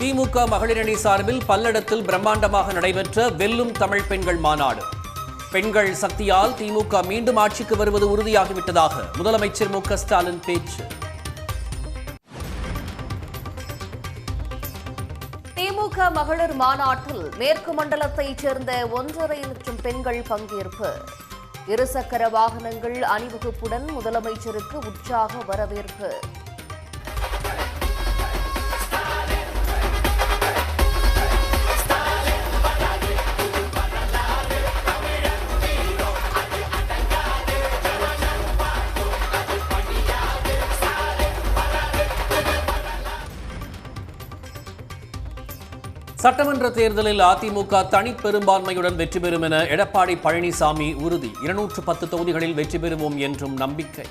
திமுக மகளிரணி சார்பில் பல்லடத்தில் பிரம்மாண்டமாக நடைபெற்ற வெல்லும் தமிழ் பெண்கள் மாநாடு. பெண்கள் சக்தியால் திமுக மீண்டும் ஆட்சிக்கு வருவது உறுதியாகிவிட்டதாக முதலமைச்சர் மு.க. ஸ்டாலின் பேச்சு. திமுக மகளிர் மாநாட்டில் மேற்கு மண்டலத்தைச் சேர்ந்த 1.5 லட்சம் பெண்கள் பங்கேற்பு. இருசக்கர வாகனங்கள் அணிவகுப்புடன் முதலமைச்சருக்கு உற்சாக வரவேற்பு. சட்டமன்ற தேர்தலில் அதிமுக தனிப்பெரும்பான்மையுடன் வெற்றி பெறும் என எடப்பாடி பழனிசாமி உறுதி. 210 தொகுதிகளில் வெற்றி பெறுவோம் என்றும் நம்பிக்கை.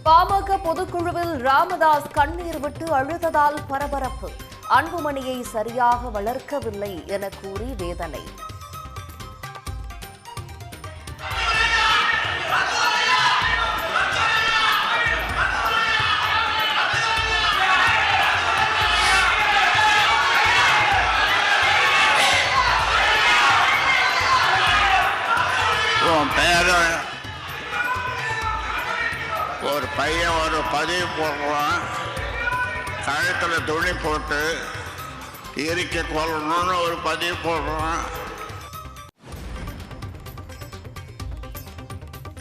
பாமக பொதுக்குழுவில் ராமதாஸ் கண்ணீர் விட்டு அழுததால் பரபரப்பு. அன்புமணியை சரியாக வளர்க்கவில்லை என கூறி வேதனை. ஒரு பையன் ஒரு பதிவு போடுறான், கழுத்தில் துணி போட்டு எரிக்க கொள்ளணும்னு ஒரு பதிவு போடுறான்.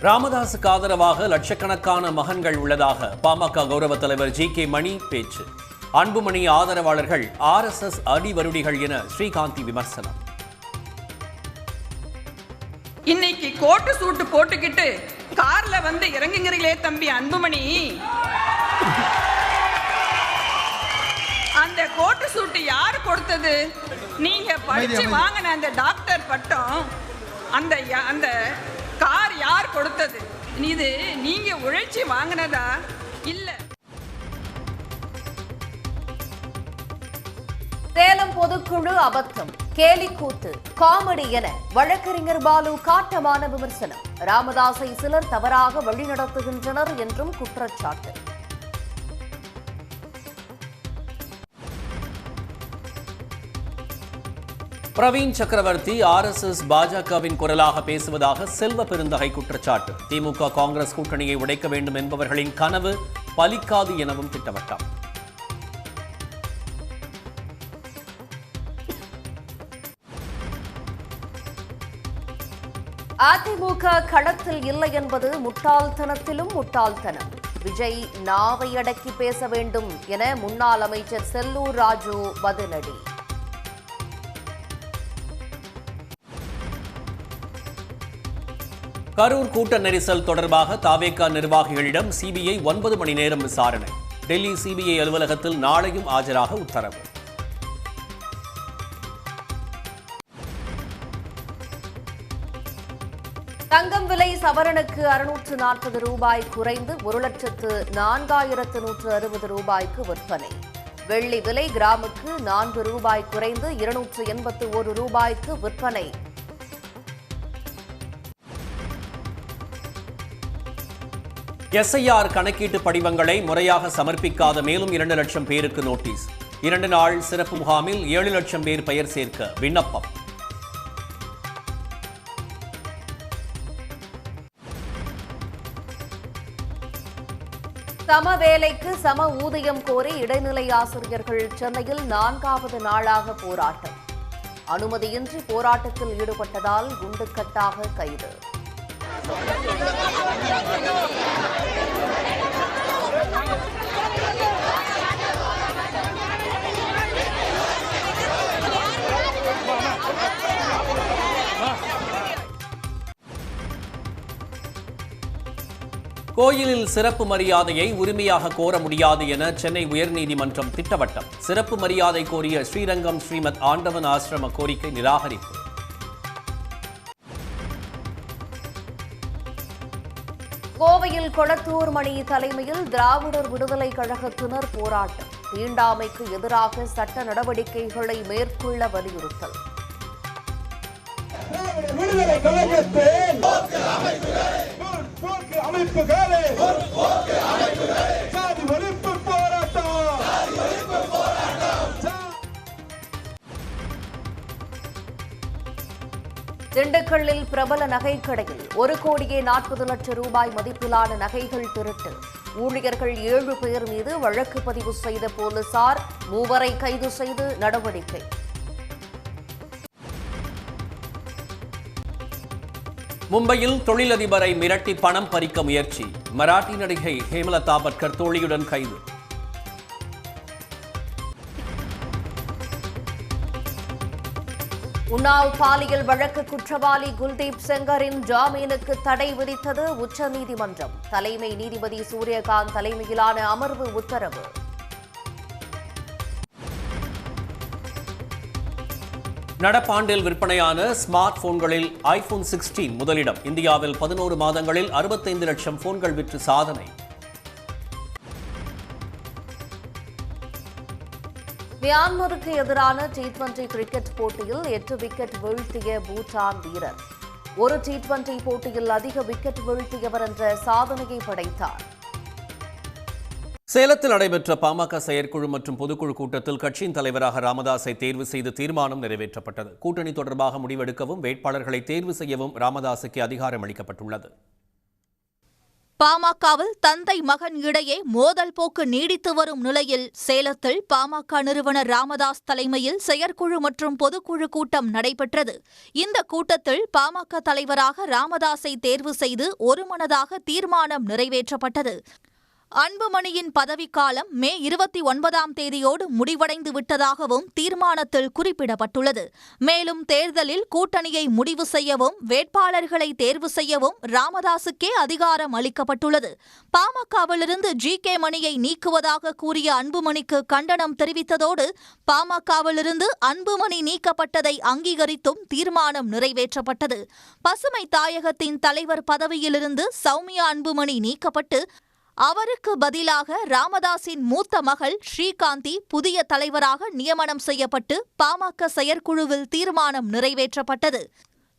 ராமதாஸுக்கு ஆதரவாக லட்சக்கணக்கான மகன்கள் உள்ளதாக பாமக கௌரவ தலைவர் ஜி.கே. மணி பேச்சு. அன்புமணி ஆதரவாளர்கள் RSS அடிவருடிகள் என ஸ்ரீகாந்தி விமர்சனம். இன்னைக்கு கோட்டு சூட்டு போட்டுக்கிட்டு கார்ல வந்து இறங்குங்கிறீங்களே தம்பி அன்புமணி, அந்த கோட்டு சூட்டு யாரு கொடுத்தது? நீங்க படிச்சு வாங்கின அந்த டாக்டர் பட்டம், அந்த கார் யார் கொடுத்தது? இது நீங்க உழைச்சி வாங்கினதா இல்ல? சேலம் பொதுக்குழு அபத்தம், கேலிக்கூத்து, காமெடி என வழக்கறிஞர் பாலு காட்டமான விமர்சனம். ராமதாஸை சிலர் தவறாக வழிநடத்துகின்றனர் என்றும் குற்றச்சாட்டு. பிரவீன் சக்கரவர்த்தி RSS பாஜகவின் குரலாக பேசுவதாக செல்வ பெருந்தகை குற்றச்சாட்டு. திமுக காங்கிரஸ் கூட்டணியை உடைக்க வேண்டும் என்பவர்களின் கனவு பலிக்காது எனவும் திட்டவட்டம். அதிமுக களத்தில் இல்லை என்பது முட்டாள்தனத்திலும் முட்டாள்தனம். விஜய் நாவை அடக்கி பேச வேண்டும் என முன்னாள் அமைச்சர் செல்லூர் ராஜு பதிலடி. கரூர் கூட்ட நெரிசல் தொடர்பாக தாவேகா நிர்வாகிகளிடம் சிபிஐ 9 மணி நேரம் விசாரணை. டெல்லி சிபிஐ அலுவலகத்தில் நாளையும் ஆஜராக உத்தரவு. தங்கம் விலை சவரனுக்கு 640 ரூபாய் குறைந்து 1,04,160 ரூபாய்க்கு விற்பனை. வெள்ளி விலை கிராமுக்கு 4 ரூபாய் குறைந்து 281 ரூபாய்க்கு விற்பனை. SIR கணக்கீட்டு படிவங்களை முறையாக சமர்ப்பிக்காத மேலும் 2 லட்சம் பேருக்கு நோட்டீஸ். 2 நாள் சிறப்பு முகாமில் 7 லட்சம் பேர் பெயர் சேர்க்க விண்ணப்பம். சம வேலைக்கு சம ஊதியம் கோரி இடைநிலை ஆசிரியர்கள் சென்னையில் 4வது நாளாக போராட்டம். அனுமதியின்றி போராட்டத்தில் ஈடுபட்டதால் குண்டுக்கட்டாக கைது. கோயிலில் சிறப்பு மரியாதையை உரிமையாக கோர முடியாது என சென்னை உயர்நீதிமன்றம் திட்டவட்டம். சிறப்பு மரியாதை கோரிய ஸ்ரீரங்கம் ஸ்ரீமத் ஆண்டவன் ஆசிரம கோரிக்கை நிராகரிப்பு. கோவையில் கொளத்தூர் மணி தலைமையில் திராவிடர் விடுதலை கழகத்தினர் போராட்டம். தீண்டாமைக்கு எதிராக சட்ட நடவடிக்கைகளை மேற்கொள்ள வலியுறுத்தல். விடுதலை கழகத்தின் அமைப்புகளே சாதி ஒழிப்பு போராட்டம். திண்டுக்கல்லில் பிரபல நகைக்கடையில் 1,40,00,000 ரூபாய் மதிப்பிலான நகைகள் திருட்டு. ஊழியர்கள் 7 பேர் மீது வழக்கு பதிவு செய்த போலீசார் 3 கைது செய்து நடவடிக்கை. மும்பையில் தொழிலதிபரை மிரட்டி பணம் பறிக்க முயற்சி. மராட்டி நடிகை ஹேமலதா பட்கர் தோழியுடன் கைது. உன்னாவ் பாலியல் வழக்கு குற்றவாளி குல்தீப் செங்கரின் ஜாமீனுக்கு தடை விதித்தது உச்சநீதிமன்றம். தலைமை நீதிபதி சூரியகாந்த் தலைமையிலான அமர்வு உத்தரவு. நடப்பாண்டில் விற்பனையான ஸ்மார்ட் போன்களில் ஐபோன் 16 முதலிடம். இந்தியாவில் 11 மாதங்களில் 65 லட்சம் போன்கள் விற்று சாதனை. மியான்மருக்கு எதிரான T20 கிரிக்கெட் போட்டியில் 8 விக்கெட் வீழ்த்திய பூட்டான் வீரர். ஒரு T20 போட்டியில் அதிக விக்கெட் வீழ்த்தியவர் என்ற சாதனையை படைத்தார். சேலத்தில் நடைபெற்ற பாமக செயற்குழு மற்றும் பொதுக்குழு கூட்டத்தில் கட்சியின் தலைவராக ராமதாஸை தேர்வு செய்து தீர்மானம் நிறைவேற்றப்பட்டது. கூட்டணி தொடர்பாக முடிவெடுக்கவும் வேட்பாளர்களை தேர்வு செய்யவும் ராமதாஸுக்கு அதிகாரம் அளிக்கப்பட்டுள்ளது. பாமகவில் தந்தை மகன் இடையே மோதல் போக்கு நீடித்து வரும் நிலையில் சேலத்தில் பாமக நிறுவனர் ராமதாஸ் தலைமையில் செயற்குழு மற்றும் பொதுக்குழு கூட்டம் நடைபெற்றது. இந்த கூட்டத்தில் பாமக தலைவராக ராமதாஸை தேர்வு செய்து ஒருமனதாக தீர்மானம் நிறைவேற்றப்பட்டது. அன்புமணியின் பதவிக்காலம் மே 29ஆம் தேதியோடு முடிவடைந்து விட்டதாகவும் தீர்மானத்தில் குறிப்பிடப்பட்டுள்ளது. மேலும் தேர்தலில் கூட்டணியை முடிவு செய்யவும் வேட்பாளர்களை தேர்வு செய்யவும் ராமதாஸுக்கே அதிகாரம் அளிக்கப்பட்டுள்ளது. பாமகவிலிருந்து G.K. மணியை நீக்குவதாக கூறிய அன்புமணிக்கு கண்டனம் தெரிவித்ததோடு பாமகவிலிருந்து அன்புமணி நீக்கப்பட்டதை அங்கீகரித்தும் தீர்மானம் நிறைவேற்றப்பட்டது. பசுமை தாயகத்தின் தலைவர் பதவியிலிருந்து சௌமியா அன்புமணி நீக்கப்பட்டு அவருக்கு பதிலாக ராமதாஸின் மூத்த மகள் ஸ்ரீகாந்தி புதிய தலைவராக நியமனம் செய்யப்பட்டு பாமக செயற்குழுவில் தீர்மானம் நிறைவேற்றப்பட்டது.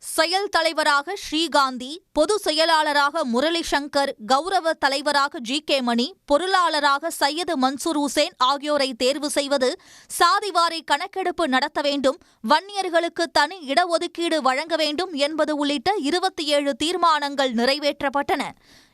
செயல் தலைவராக ஸ்ரீகாந்தி, பொது செயலாளராக முரளி சங்கர், கௌரவ தலைவராக G.K. மணி, பொருளாளராக சையது மன்சூர் உசேன் ஆகியோரை தேர்வு செய்வது, சாதிவாரி கணக்கெடுப்பு நடத்த வேண்டும், வன்னியர்களுக்கு தனி இடஒதுக்கீடு வழங்க வேண்டும் என்பது உள்ளிட்ட 27 தீர்மானங்கள் நிறைவேற்றப்பட்டன.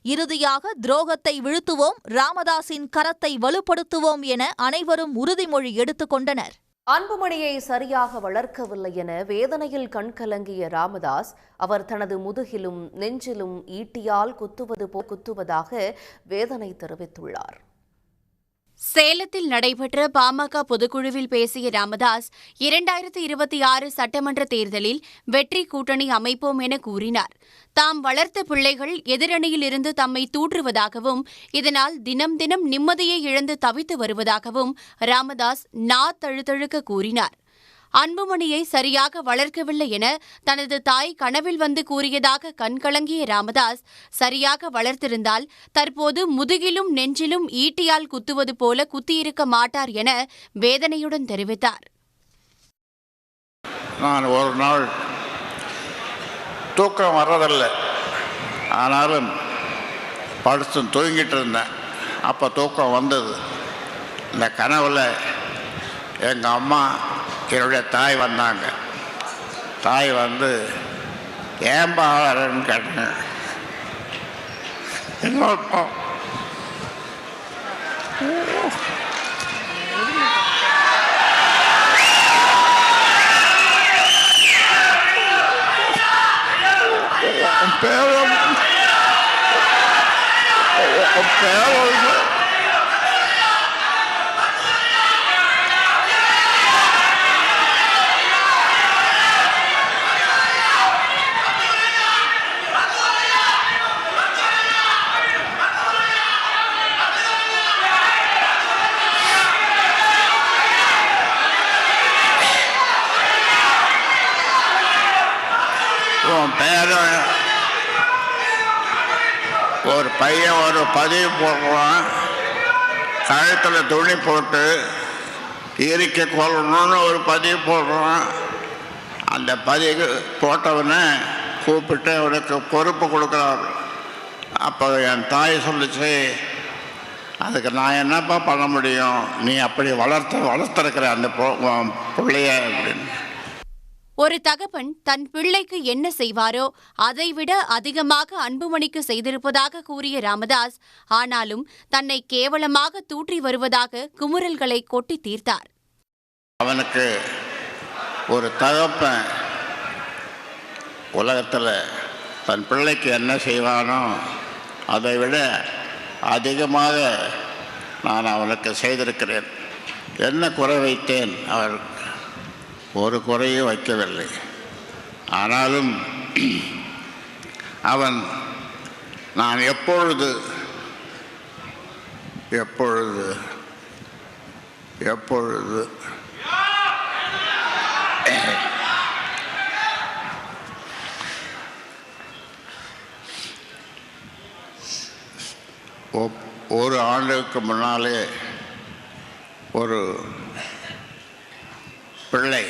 இறுதியாக துரோகத்தை வீழ்த்துவோம், ராமதாஸின் கரத்தை வலுப்படுத்துவோம் என அனைவரும் உறுதிமொழி எடுத்துக் கொண்டனர். அன்புமணியை சரியாக வளர்க்கவில்லை என வேதனையில் கண்கலங்கிய ராமதாஸ், அவர் தனது முதுகிலும் நெஞ்சிலும் ஈட்டியால் குத்துவதாக வேதனை தெரிவித்துள்ளார். சேலத்தில் நடைபெற்ற பாமக பொதுக்குழுவில் பேசிய ராமதாஸ் 2026 சட்டமன்ற தேர்தலில் வெற்றி கூட்டணி அமைப்போம் என கூறினார். தாம் வளர்த்த பிள்ளைகள் எதிரணியில் இருந்து தம்மை தூற்றுவதாகவும் இதனால் தினம் தினம் நிம்மதியை இழந்து தவித்து வருவதாகவும் ராமதாஸ் தழுதழுக்க கூறினார். அன்புமணியை சரியாக வளர்க்கவில்லை என தனது தாய் கனவில் வந்து கூறியதாக கண்கலங்கிய ராமதாஸ், சரியாக வளர்த்திருந்தால் தற்போது முதுகிலும் நெஞ்சிலும் ஈட்டியால் குத்துவது போல குத்தியிருக்க மாட்டார் என வேதனையுடன் தெரிவித்தார். நான் ஒரு நாள் தூக்கம் வர்றதில்லை, ஆனாலும் படுத்து தூங்கிட்டு இருந்தேன். அப்போ தூக்கம் வந்தது. இந்த கனவில் எங்கள் அம்மா என்னுடைய தாய் வந்தாங்க. தாய் வந்து ஏன்பா வரன்னு கேட்டேன். இன்னொருத்தம் பேரம் ஒரு பையன் ஒரு பதிவு போடுறான், கழுத்தில் துணி போட்டு இறுக்கி கொள்ளணும்னு ஒரு பதிவு போடுறான். அந்த பதிவு போட்டவனை கூப்பிட்டு அவனுக்கு பொறுப்பு கொடுக்குறாரு. அப்போ என் தாய் சொல்லிச்சு, அதுக்கு நான் என்னப்பா பண்ண முடியும், நீ அப்படி வளர்த்துருக்கிற அந்த பிள்ளைய அப்படின்னு. ஒரு தகப்பன் தன் பிள்ளைக்கு என்ன செய்வாரோ அதைவிட அதிகமாக அன்புமணிக்கு செய்திருப்பதாக கூறிய ராமதாஸ், ஆனாலும் தன்னை கேவலமாக தூற்றி வருவதாக குமுறல்களை கொட்டி தீர்த்தார். அவனுக்கு ஒரு தகப்பன் உலகத்தில் தன் பிள்ளைக்கு என்ன செய்வானோ அதை விட அதிகமாக நான் அவனுக்கு செய்திருக்கிறேன். என்ன குறை வைத்தேன்? அவர் ஒரு குறையும் வைக்கவில்லை. ஆனாலும் அவன் நான் எப்பொழுது ஒரு ஆண்டுக்கு முன்னாலே ஒரு பிள்ளை,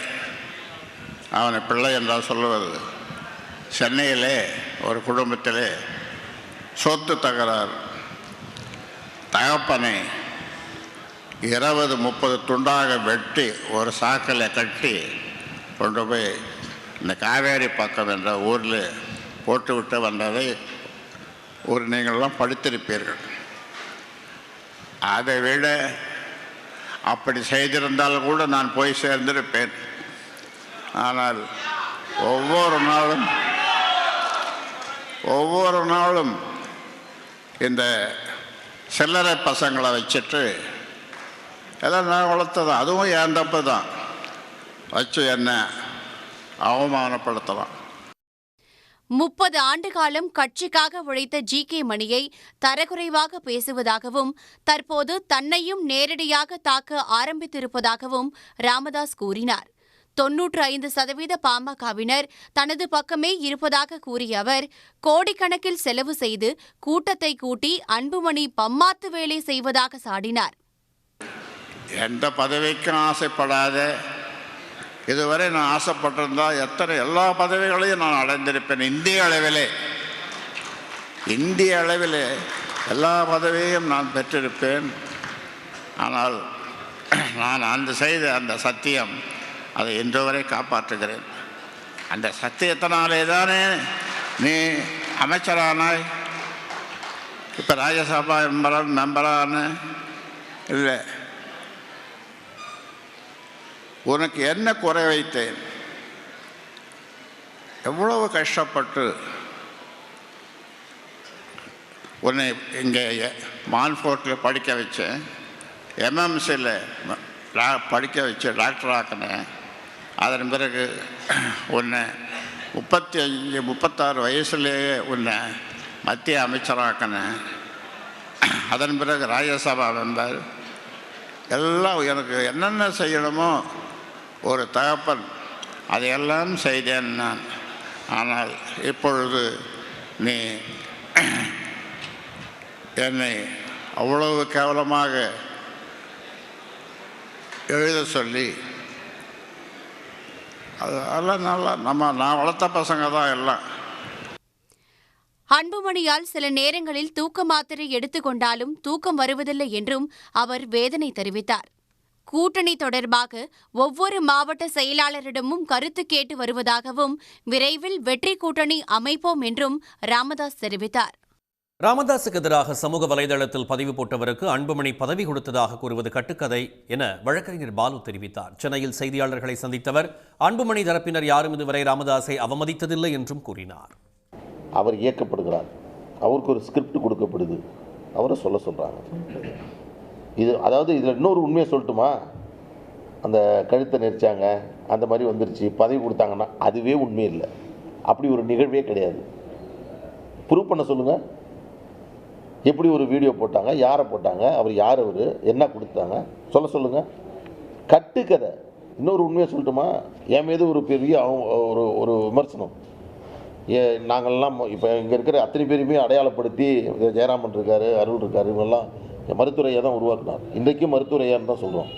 அவனை பிள்ளை என்றால் சொல்லுவது, சென்னையிலே ஒரு குடும்பத்திலே சொத்து தகராறு. தகப்பனை 20-30 துண்டாக வெட்டி ஒரு சாக்கில் கட்டி கொண்டு போய் இந்த காவேரி பக்கம் என்ற ஊரில் போட்டுவிட்டு வந்ததை ஒரு நீங்கள்லாம் படித்திருப்பீர்கள். அதை விட அப்படி செய்திருந்தாலும் கூட நான் போய் சேர்ந்திருப்பேன். ஆனால் ஒவ்வொரு நாளும் இந்த சில்லறை பசங்களை வச்சுட்டு எல்லாம் நான் வளர்த்ததான், அதுவும் என் தப்பு தான், வச்சு என்ன அவமானப்படுத்தலாம். 30 ஆண்டு காலம் கட்சிக்காக உழைத்த ஜி.கே. மணியை தரக்குறைவாக பேசுவதாகவும் தற்போது தன்னையும் நேரடியாக தாக்க ஆரம்பித்திருப்பதாகவும் ராமதாஸ் கூறினார். 95% பாமகவினர் தனது பக்கமே இருப்பதாக கூறிய அவர், கோடிக்கணக்கில் செலவு செய்து கூட்டத்தை கூட்டி அன்புமணி பம்மாத்து வேலை செய்வதாக சாடினார். எந்த பதவிக்கும் ஆசைப்படாத, இதுவரை நான் ஆசைப்பட்டிருந்தால் எல்லா பதவிகளையும் நான் அடைந்திருப்பேன். இந்திய அளவில் எல்லா பதவியையும் நான் பெற்றிருப்பேன். ஆனால் நான் செய்த அந்த சத்தியம், அதை இன்று வரை காப்பாற்றுகிறேன். அந்த சத்தியத்தினாலே தானே நீ அமைச்சரானாய், இப்போ ராஜ்யசபா மெம்பரான. இல்லை, உனக்கு என்ன குறை வைத்தேன்? எவ்வளவு கஷ்டப்பட்டு உன்னை இங்கே மான்ஃபோர்ட்டில் படிக்க வச்சேன், எம்எம்சியில் படிக்க வச்சு டாக்டர் ஆக்கினேன். அதன் பிறகு உன்னை 35-36 வயசுலேயே உன்னை மத்திய அமைச்சராக்கினேன். அதன் பிறகு ராஜ்யசபா மெம்பர். எல்லாம் எனக்கு என்னென்ன செய்யணுமோ ஒரு தகப்பன் அதையெல்லாம் செய்தேன் நான். ஆனால் இப்பொழுது நீ என்னை அவ்வளவு கேவலமாக எழுத சொல்லி, அதெல்லாம் நல்லா நான் வளர்த்த பசங்க தான் எல்லாம். அன்புமணியால் சில நேரங்களில் தூக்க மாத்திரை எடுத்துக்கொண்டாலும் தூக்கம் வருவதில்லை என்றும் அவர் வேதனை தெரிவித்தார். கூட்டணி தொடர்பாக ஒவ்வொரு மாவட்ட செயலாளரிடமும் கருத்து கேட்டு வருவதாகவும் விரைவில் வெற்றி கூட்டணி அமைப்போம் என்றும் ராமதாஸ் தெரிவித்தார். ராமதாஸுக்கு எதிராக சமூக வலைதளத்தில் பதிவு போட்டவருக்கு அன்புமணி பதவி கொடுத்ததாக கூறுவது கட்டுக்கதை என வழக்கறிஞர் பாலு தெரிவித்தார். சென்னையில் செய்தியாளர்களை சந்தித்தவர் அன்புமணி தரப்பினர் யாரும் இதுவரை ராமதாஸை அவமதித்ததில்லை என்றும் கூறினார். அவர் இயக்கப்படுகிறார், அவருக்கு ஒரு ஸ்கிரிப்ட் கொடுக்கப்படுது, அவரை சொல்கிறாங்க. அதாவது இதில் இன்னொரு உண்மையை சொல்லட்டுமா, அந்த கழுத்தை நெரிச்சாங்க அந்த மாதிரி வந்துருச்சு, பதவி கொடுத்தாங்கன்னா அதுவே உண்மை இல்லை. அப்படி ஒரு நிகழ்வே கிடையாது. ப்ரூவ் பண்ண சொல்லுங்கள். எப்படி ஒரு வீடியோ போட்டாங்க, யாரை போட்டாங்க, அவர் யார், அவர் என்ன கொடுத்தாங்க சொல்லுங்கள். கட்டுக்கதை. இன்னொரு உண்மையை சொல்லட்டுமா, என் மீது ஒரு பெரிய ஒரு விமர்சனம். நாங்கள்லாம் இப்போ இங்கே இருக்கிற அத்தனை பேருமே அடையாளப்படுத்தி, ஜெயராமன் இருக்கார், அருள் இருக்கார், இவங்கெல்லாம் மருத்துவரையாக தான் உருவாக்குனார். இன்றைக்கும் மருத்துவரையான்னு தான் சொல்கிறோம்.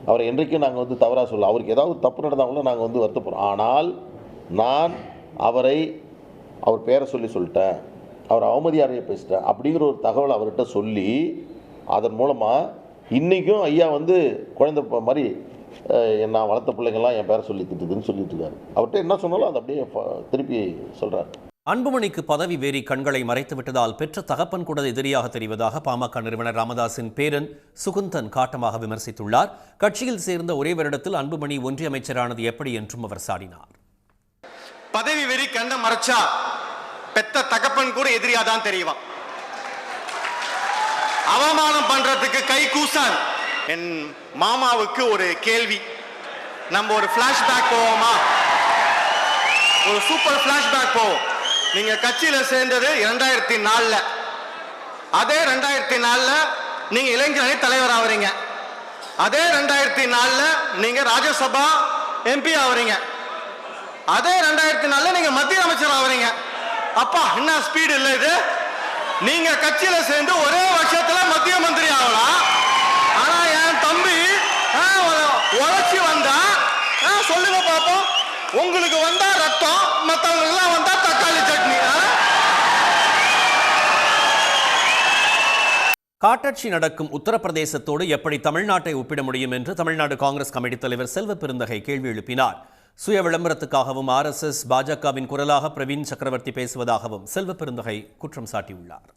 அவரை என்றைக்கும் நாங்கள் தவறாக சொல்ல, அவருக்கு ஏதாவது தப்பு நடந்தாலும் நாங்கள் வருத்தப்படுறோம். ஆனால் நான் அவர் பேரை சொல்லிட்டேன், அவர் அவமதியாரையை பேசிட்டார் அப்படிங்கிற ஒரு தகவல் அவர்கிட்ட சொல்லி அதன் மூலமாக இன்றைக்கும் ஐயா வந்து குழந்தை மாதிரி நான் வளர்த்த பிள்ளைங்கள்லாம் என் பேரை சொல்லி திட்டுதுன்னு சொல்லிட்டு இருக்காரு. அவர்கிட்ட என்ன சொன்னாலும் அதை அப்படியே திருப்பி சொல்கிறார். அன்புமணிக்கு பதவி வேறி கண்களை மறைத்து விட்டதால் பெற்ற தகப்பன் கூட எதிரியாக தெரிவதாக பாமக நிறுவனர் ராமதாஸின் பேரன் சுகுந்தன் காட்டமாக விமர்சித்துள்ளார். கட்சியில் சேர்ந்த ஒரே வருடத்தில் அன்புமணி ஒன்றிய அமைச்சரானது எப்படி என்றும் அவர் சாடினார். பதவி வெறி கண்ட மறைச்சா பெத்த தகப்பன் கூட எதிரியா தான் தெரியுவான். அவமானம் பண்றதுக்கு கை கூசான். என் மாமாவுக்கு ஒரு கேள்வி, நம்ம ஒரு பிளாஷ்பேக் போவோமா? ஒரு சூப்பர் பிளாஷ்பேக் போவோம். நீங்க கட்சியில சேர்ந்தது 2004. அதே 2004 நீங்க இளைஞரணி தலைவர் ஆவறீங்க. அதே 2004 நீங்க ராஜ்யசபா எம்பி ஆவறீங்க. அதே 2004 நீங்க மத்திய அமைச்சர் ஆவறீங்க. அப்பா என்ன ஸ்பீடு இல்ல இது? நீங்க கட்சியில சேர்ந்து ஒரே வருஷத்துல மத்திய மந்திரி ஆகலாம். ஆனா என் தம்பி உழைச்சி வந்தா சொல்லுங்க பாப்போம், உங்களுக்கு வந்தா ரத்தம், மற்றவங்களுக்கு எல்லாம் வந்தா தக்காளி சட்னி. காட்டாட்சி நடக்கும் உத்தரப்பிரதேசத்தோடு எப்படி தமிழ்நாட்டை ஒப்பிட முடியும் என்று தமிழ்நாடு காங்கிரஸ் கமிட்டி தலைவர் செல்வ பெருந்தகை கேள்வி எழுப்பினார். சுய விளம்பரத்துக்காகவும் RSS பாஜகவின் குரலாக பிரவீன் சக்கரவர்த்தி பேசுவதாகவும் செல்வ பெருந்தகை குற்றம் சாட்டியுள்ளார்.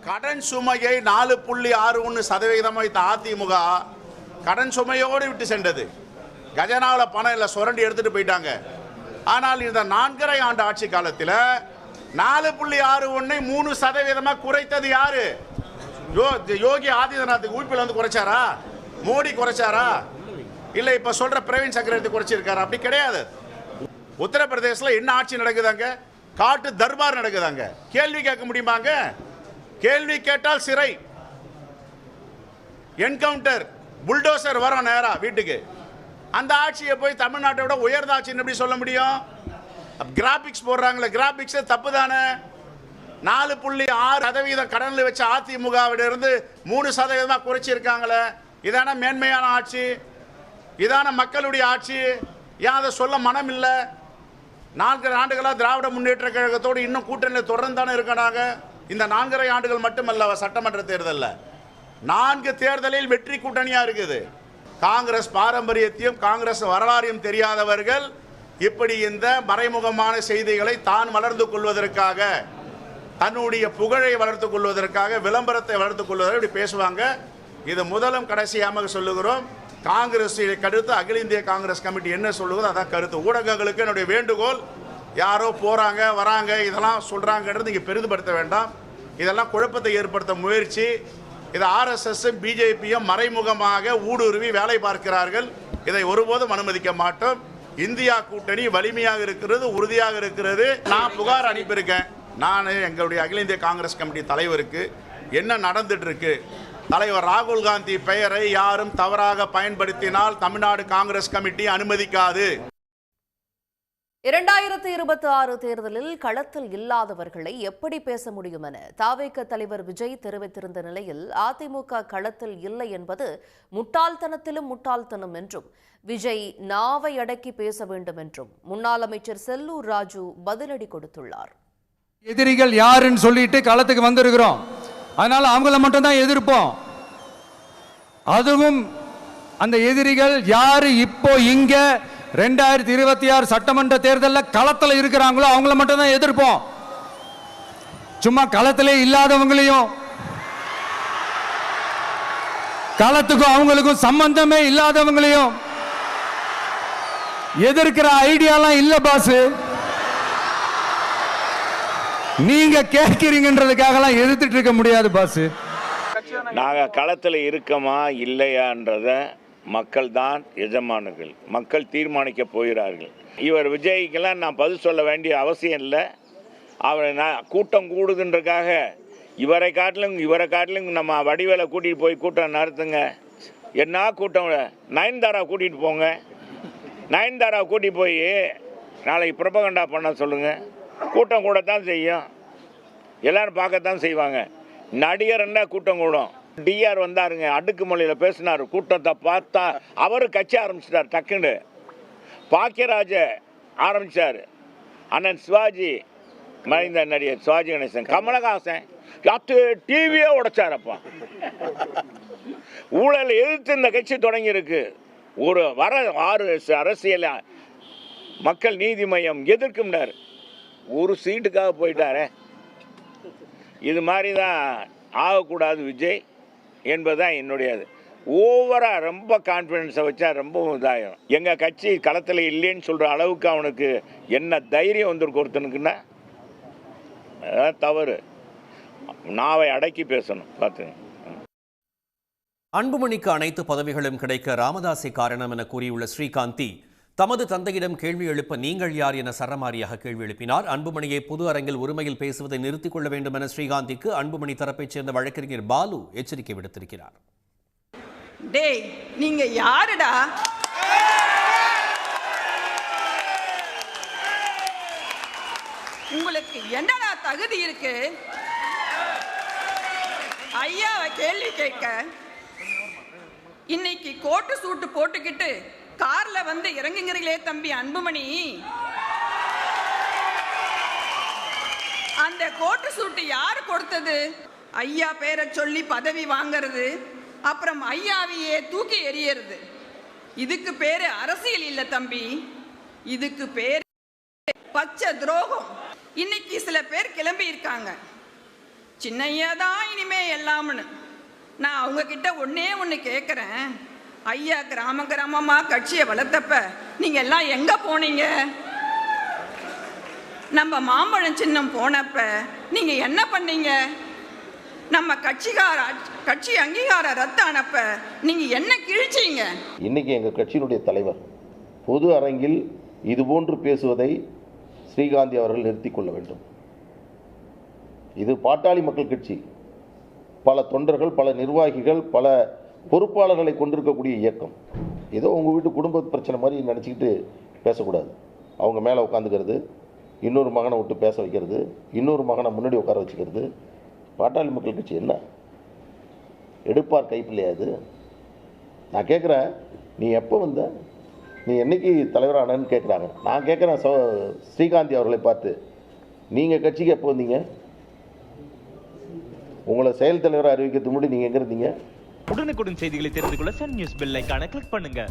கடன் சுமையை 4.61% வைத்த அதிமுக கடன் சுமையோடு விட்டு சென்றது. கஜனாவில் பணம் இல்லை, சுரண்டி எடுத்துட்டு போயிட்டாங்க. ஆனால் இந்த 4.5 ஆண்டு ஆட்சி காலத்தில் 4.61 3% குறைத்தது யாரு? யோகி ஆதித்யநாத் ஊபியில் வந்து குறைச்சாரா? மோடி குறைச்சாரா? இல்லை இப்போ சொல்ற பிரவீன் சக்கரவர்த்தி குறைச்சிருக்காரு? அப்படி கிடையாது. உத்தரப்பிரதேசத்தில் என்ன ஆட்சி நடக்குதாங்க? காட்டு தர்பார் நடக்குதாங்க. கேள்வி கேட்க முடியுமாங்க? கேள்வி கேட்டால் சிறை, என்கவுண்டர், புல்டோசர் வரும் நேரா வீட்டுக்கு. அந்த ஆட்சியை போய் தமிழ்நாட்டை விட உயர்ந்த ஆட்சின்னு எப்படி சொல்ல முடியும்? கிராபிக்ஸ் போடுறாங்களே, கிராபிக்ஸ் தப்பு தானே. 4.6% கடனில் வச்ச அதிமுகவிலிருந்து 3% குறைச்சிருக்காங்களே. இதான மேன்மையான ஆட்சி? இதான மக்களுடைய ஆட்சி? ஏன் அதை சொல்ல மனம் இல்லை? 4 ஆண்டுகளாக திராவிட முன்னேற்ற கழகத்தோடு இன்னும் கூட்டணியில் தொடர்ந்து தானே இருக்கிறாங்க. இந்த 4.5 ஆண்டுகள் மட்டுமல்ல, சட்டமன்ற தேர்தலில் 4 தேர்தலில் வெற்றி கூட்டணியாக இருக்குது. காங்கிரஸ் பாரம்பரியத்தையும் காங்கிரஸ் வரலாறையும் தெரியாதவர்கள் இப்படி இந்த மறைமுகமான செய்திகளை தான் வளர்ந்து கொள்வதற்காக, தன்னுடைய புகழை வளர்த்துக் கொள்வதற்காக, விளம்பரத்தை வளர்த்துக் கொள்வதற்காக இப்படி பேசுவாங்க. இது முதலும் கடைசியாக சொல்லுகிறோம். காங்கிரஸை கருத்து அகில இந்திய காங்கிரஸ் கமிட்டி என்ன சொல்லுவது அதான் கருத்து. ஊடகங்களுக்கு என்னுடைய வேண்டுகோள், யாரோ போறாங்க வராங்க இதெல்லாம் சொல்றாங்கன்றது நீங்க பெரிதுபடுத்த வேண்டாம். இதெல்லாம் குழப்பத்தை ஏற்படுத்த முயற்சி. இது RSS பிஜேபியும் மறைமுகமாக ஊடுருவி வேலை பார்க்கிறார்கள். இதை ஒருபோதும் அனுமதிக்க மாட்டோம். இந்தியா கூட்டணி வலிமையாக இருக்கிறது, உறுதியாக இருக்கிறது. நான் புகார் அனுப்பியிருக்கேன். நான் எங்களுடைய அகில இந்திய காங்கிரஸ் கமிட்டி தலைவருக்கு என்ன நடந்துட்டு இருக்கு, தலைவர் ராகுல் காந்தி பெயரை யாரும் தவறாக பயன்படுத்தினால் தமிழ்நாடு காங்கிரஸ் கமிட்டி அனுமதிக்காது. 2026 தேர்தலில் களத்தில் இல்லாதவர்களை எப்படி பேச முடியும் என தவிக தலைவர் விஜய் தெரிவித்திருந்த நிலையில் அதிமுக களத்தில் இல்லை என்பது முட்டாள்தனத்திலும் முட்டாள்தனம் என்றும், விஜய் நாவை அடக்கி பேச வேண்டும் என்றும் முன்னாள் அமைச்சர் செல்லூர் ராஜு பதிலடி கொடுத்துள்ளார். எதிரிகள் யாருன்னு சொல்லிட்டு களத்துக்கு வந்திருக்கிறோம். அதனால அவங்கள மட்டும் தான் எதிர்ப்போம். அதுவும் அந்த எதிரிகள் யாரு இப்போ இங்க 2026 சட்டமன்ற தேர்தலில் களத்தில் இருக்கிறாங்களோ அவங்கள மட்டும் தான் எதிர்ப்போம். சும்மா களத்திலே இல்லாதவங்களையும், களத்துக்கும் அவங்களுக்கும் சம்பந்தமே இல்லாதவங்களையும் எதிர்க்கிற ஐடியாலாம் இல்ல பாஸ். நீங்க கேட்கிறீங்கன்றதுக்காகலாம் எதிர்த்துட்டு இருக்க முடியாது பாஸ். நாங்க களத்தில் இருக்கமா இல்லையான்றத மக்கள் தான் எஜமானர்கள். மக்கள் தீர்மானிக்க போகிறார்கள். இவர் விஜய்க்கெல்லாம் நான் பதில் சொல்ல வேண்டிய அவசியம் இல்லை. அவர் கூட்டம் கூடுதுன்றக்காக இவரை காட்டிலும் நம்ம வடிவேலை கூட்டிகிட்டு போய் கூட்டம் நடத்துங்க. என்ன கூட்டம்? நயன்தாரா கூட்டிகிட்டு போங்க. நயன்தாரா கூட்டிகிட்டு போய் நாளைக்கு புரபகண்டா பண்ண சொல்லுங்கள். கூட்டம் கூடத்தான் செய்யும், எல்லோரும் பார்க்கத்தான் செய்வாங்க. நடிகர்னா கூட்டம் கூடும். டிஆர் வந்தாருங்க, அடுக்கு மொழியில் பேசினார். கூட்டத்தை பார்த்தா அவர் கட்சி ஆரம்பிச்சிட்டார். டக்குன்னு பாக்கியராஜ ஆரம்பித்தார், அண்ணன் சிவாஜி மறைந்த நடிகர் சிவாஜி கணேசன், கமலஹாசன் டிவியே உடைச்சாரப்பா. ஊழல் எதிர்த்து இந்த கட்சி தொடங்கியிருக்கு. ஒரு வர 6 அரசியல் மக்கள் நீதி மையம் எதிர்க்கும்னார், ஒரு சீட்டுக்காக போயிட்டாரே. இது மாதிரி தான் ஆகக்கூடாது விஜய் என்பதுதான் என்னுடையது. ஓவராக ரொம்ப கான்ஃபிடென்ஸை வச்சா ரொம்ப இதாகும். எங்கள் கட்சி களத்தில் இல்லைன்னு சொல்கிற அளவுக்கு அவனுக்கு என்ன தைரியம் வந்திருக்கு ஒருத்தனுக்குன்னா அதான் தவறு. நாவை அடக்கி பேசணும். பார்த்துங்க. அன்புமணிக்கு அனைத்து பதவிகளும் கிடைக்க ராமதாஸை காரணம் என கூறியுள்ள ஸ்ரீகாந்தி, தமது தந்தையிடம் கேள்வி எழுப்ப நீங்கள் யார் என சரமாரியாக கேள்வி எழுப்பினார். அன்புமணியை பொது அரங்கில் உரிமையில் பேசுவதை நிறுத்திக் கொள்ள வேண்டும் என ஸ்ரீகாந்திக்கு அன்புமணி தரப்பைச் சேர்ந்த வழக்கறிஞர் பாலு எச்சரிக்கை விடுத்திருக்கிறார். டேய், நீங்க யாருடா? உங்களுக்கு என்னடா தகுதி இருக்கு ஐயாவை கேள்வி கேட்க? இன்னைக்கு கோட்டு சூட்டு போட்டுக்கிட்டு கார்ல வந்து இறங்குங்கிறீங்களே தம்பி அன்புமணி, அந்த கோட்டு சூட்டு யாரு கொடுத்தது? ஐயா பேரை சொல்லி பதவி வாங்கிறது, அப்புறம் ஐயாவையே தூக்கி எறியறது. இதுக்கு பேரு அரசியல் இல்ல தம்பி, இதுக்கு பேரு பச்சை துரோகம். இன்னைக்கு சில பேர் கிளம்பி இருக்காங்க, சின்னையா தான் இனிமே எல்லாம்னு. நான் அவங்க கிட்ட ஒண்ணு கேட்குறேன், ஐயா கிராம கிராமமா கட்சியை வளர்த்தப்ப நீங்க எல்லாம் எங்க போனீங்க? நம்ம மாம்பழம் சின்னம் போனப்ப நீங்க என்ன பண்ணீங்க? நம்ம கட்சி அங்கீகார ரத்தானப்ப நீங்க என்ன கிழிச்சீங்க? இன்னைக்கு எங்கள் கட்சியினுடைய தலைவர் பொது அரங்கில் இதுபோன்று பேசுவதை ஸ்ரீகாந்தி அவர்கள் நிறுத்திக் கொள்ள வேண்டும். இது பாட்டாளி மக்கள் கட்சி, பல தொண்டர்கள், பல நிர்வாகிகள், பல பொறுப்பாளர்களை கொண்டிருக்கக்கூடிய இயக்கம். ஏதோ உங்கள் வீட்டு குடும்ப பிரச்சனை மாதிரி நினச்சிக்கிட்டு பேசக்கூடாது. அவங்க மேலே உட்காந்துக்கிறது, இன்னொரு மகனை விட்டு பேச வைக்கிறது, இன்னொரு மகனை முன்னாடி உட்கார வச்சுக்கிறது. பாட்டாளி மக்கள் கட்சி என்ன எடுப்பார் கைப்பிள்ளையா அது? நான் கேட்குறேன், நீ எப்போ வந்த, நீ என்னைக்கு தலைவரானன்னு கேட்குறாங்க. நான் கேட்குறேன் ஸ்ரீகாந்தி அவர்களை பார்த்து, நீங்கள் கட்சிக்கு எப்போ வந்தீங்க? உங்களை செயல் தலைவராக அறிவிக்கிறதுக்கு முன்னாடி நீங்கள் எங்கே இருந்தீங்க? உடனுக்குடன் செய்திகளை தெரிந்து கொள்ள சன் நியூஸ் பெல் ஐகானை கிளிக் பண்ணுங்க.